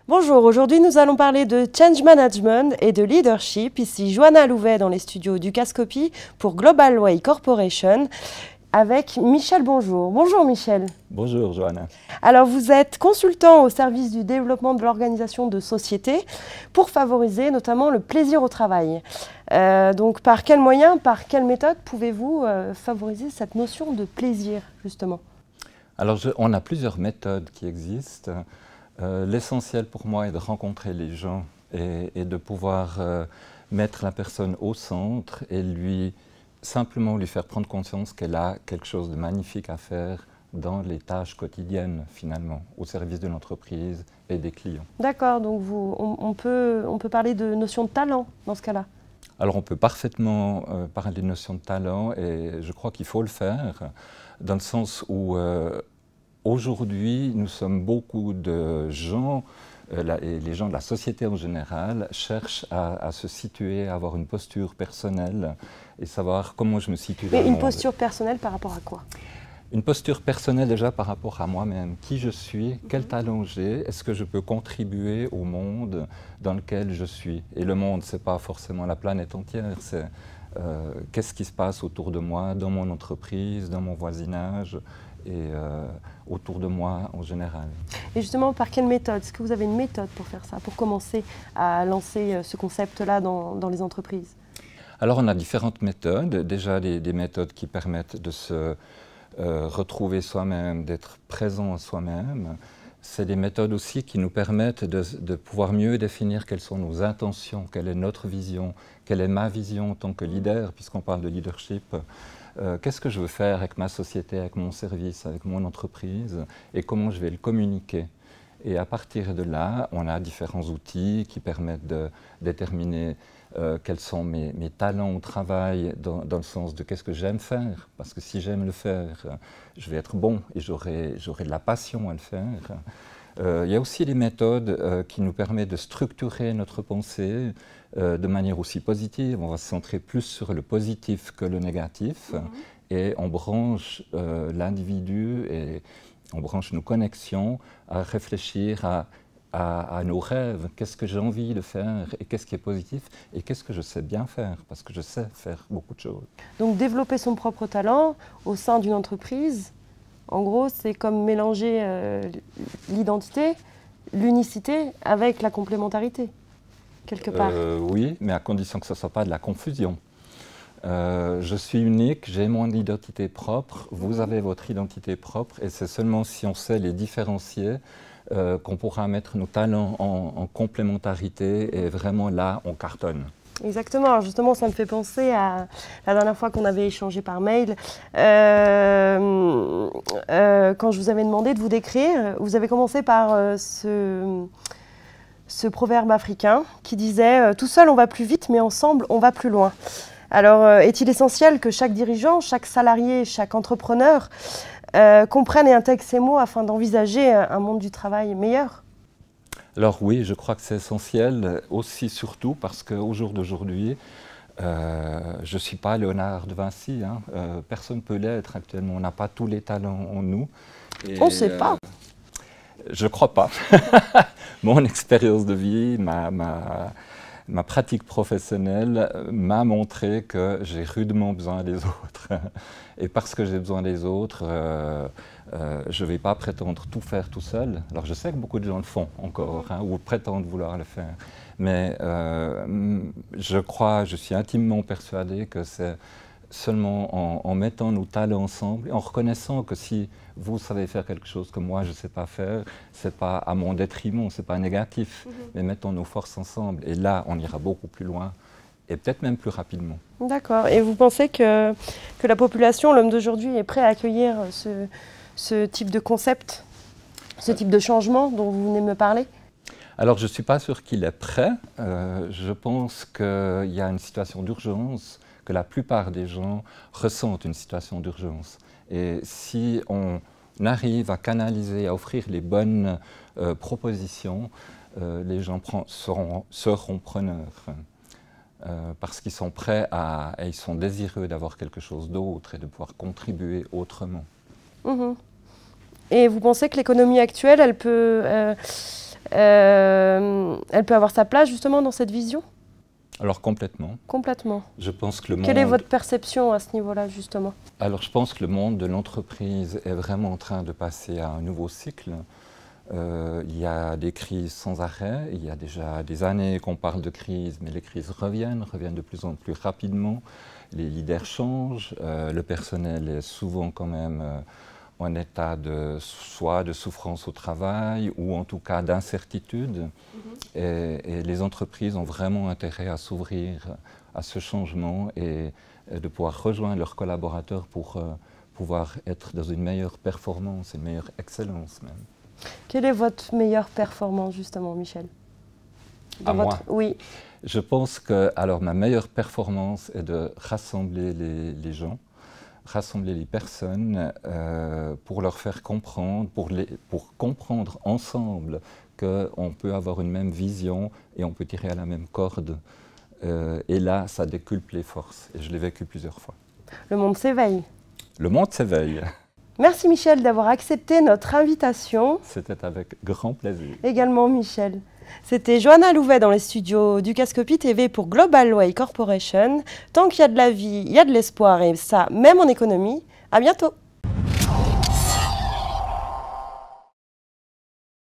Bonjour, aujourd'hui nous allons parler de change management et de leadership. Ici Johanna Louvet dans les studios du Cascopy pour Global Way Corporation avec Michel. Bonjour. Bonjour Michel. Bonjour Johanna. Alors vous êtes consultant au service du développement de l'organisation de société pour favoriser notamment le plaisir au travail. Donc par quels moyens, par quelle méthode pouvez-vous favoriser cette notion de plaisir justement? Alors on a plusieurs méthodes qui existent. L'essentiel pour moi est de rencontrer les gens et de pouvoir mettre la personne au centre et simplement lui faire prendre conscience qu'elle a quelque chose de magnifique à faire dans les tâches quotidiennes finalement, au service de l'entreprise et des clients. D'accord, donc on peut parler de notion de talent dans ce cas-là? Alors on peut parfaitement parler de notion de talent et je crois qu'il faut le faire dans le sens où aujourd'hui nous sommes beaucoup de gens, et les gens de la société en général cherchent à se situer, à avoir une posture personnelle et savoir comment je me situe dans le monde. Mais une posture personnelle par rapport à quoi? Une posture personnelle déjà par rapport à moi-même, qui je suis, quel talent j'ai, est-ce que je peux contribuer au monde dans lequel je suis. Et le monde, ce n'est pas forcément la planète entière, c'est qu'est-ce qui se passe autour de moi, dans mon entreprise, dans mon voisinage et autour de moi en général. Et justement, par quelle méthode? Est-ce que vous avez une méthode pour faire ça, pour commencer à lancer ce concept-là dans les entreprises? Alors on a différentes méthodes, déjà des méthodes qui permettent de se retrouver soi-même, d'être présent à soi-même. C'est des méthodes aussi qui nous permettent de pouvoir mieux définir quelles sont nos intentions, quelle est notre vision, quelle est ma vision en tant que leader, puisqu'on parle de leadership. Qu'est-ce que je veux faire avec ma société, avec mon service, avec mon entreprise, et comment je vais le communiquer. Et à partir de là, on a différents outils qui permettent de déterminer quels sont mes talents au travail dans le sens de qu'est-ce que j'aime faire. Parce que si j'aime le faire, je vais être bon et j'aurai de la passion à le faire. Il y a aussi des méthodes qui nous permettent de structurer notre pensée de manière aussi positive. On va se centrer plus sur le positif que le négatif. Et on branche l'individu et on branche nos connexions à réfléchir à nos rêves, qu'est-ce que j'ai envie de faire et qu'est-ce qui est positif et qu'est-ce que je sais bien faire, parce que je sais faire beaucoup de choses. Donc développer son propre talent au sein d'une entreprise, en gros, c'est comme mélanger l'identité, l'unicité avec la complémentarité, quelque part. Oui, mais à condition que ce ne soit pas de la confusion. Je suis unique, j'ai mon identité propre, vous avez votre identité propre et c'est seulement si on sait les différencier qu'on pourra mettre nos talents en complémentarité et vraiment là, on cartonne. Exactement, alors justement ça me fait penser à la dernière fois qu'on avait échangé par mail, quand je vous avais demandé de vous décrire, vous avez commencé par ce proverbe africain qui disait « Tout seul on va plus vite mais ensemble on va plus loin ». Alors est-il essentiel que chaque dirigeant, chaque salarié, chaque entrepreneur comprennent et intègrent ces mots afin d'envisager un monde du travail meilleur? Alors oui, je crois que c'est essentiel, aussi surtout parce qu'au jour d'aujourd'hui, je ne suis pas Léonard de Vinci, hein. Personne ne peut l'être actuellement, on n'a pas tous les talents en nous. Et, on ne sait pas. Je ne crois pas. Mon expérience de vie, ma pratique professionnelle m'a montré que j'ai rudement besoin des autres. Et parce que j'ai besoin des autres, je ne vais pas prétendre tout faire tout seul. Alors je sais que beaucoup de gens le font encore, hein, ou prétendent vouloir le faire. Mais je suis intimement persuadé que c'est seulement en mettant nos talents ensemble, et en reconnaissant que si vous savez faire quelque chose que moi je ne sais pas faire, ce n'est pas à mon détriment, ce n'est pas négatif, mais mettons nos forces ensemble. Et là, on ira beaucoup plus loin, et peut-être même plus rapidement. D'accord. Et vous pensez que la population, l'homme d'aujourd'hui, est prêt à accueillir ce type de concept, ce type de changement dont vous venez de me parler? Alors, je ne suis pas sûr qu'il est prêt. Je pense qu'il y a une situation d'urgence, que la plupart des gens ressentent une situation d'urgence. Et si on arrive à canaliser, à offrir les bonnes propositions, les gens seront preneurs. Parce qu'ils sont prêts et ils sont désireux d'avoir quelque chose d'autre et de pouvoir contribuer autrement. Et vous pensez que l'économie actuelle, elle peut Elle peut avoir sa place justement dans cette vision? Alors complètement. Complètement. Je pense que le monde... Quelle est votre perception à ce niveau-là justement? Alors je pense que le monde de l'entreprise est vraiment en train de passer à un nouveau cycle. Il y a des crises sans arrêt, il y a déjà des années qu'on parle de crise, mais les crises reviennent de plus en plus rapidement. Les leaders changent, le personnel est souvent quand même en état soit de souffrance au travail ou en tout cas d'incertitude. Et les entreprises ont vraiment intérêt à s'ouvrir à ce changement et de pouvoir rejoindre leurs collaborateurs pour pouvoir être dans une meilleure performance, une meilleure excellence même. Quelle est votre meilleure performance justement, Michel? Moi? Oui. Je pense que ma meilleure performance est de rassembler les gens, rassembler les personnes pour leur faire comprendre, pour comprendre ensemble qu'on peut avoir une même vision et on peut tirer à la même corde. Et là, ça décuple les forces. Et je l'ai vécu plusieurs fois. Le monde s'éveille. Le monde s'éveille. Merci Michel d'avoir accepté notre invitation. C'était avec grand plaisir. Également Michel. C'était Johanna Louvet dans les studios du Cascopie TV pour Global Way Corporation. Tant qu'il y a de la vie, il y a de l'espoir et ça, même en économie. À bientôt.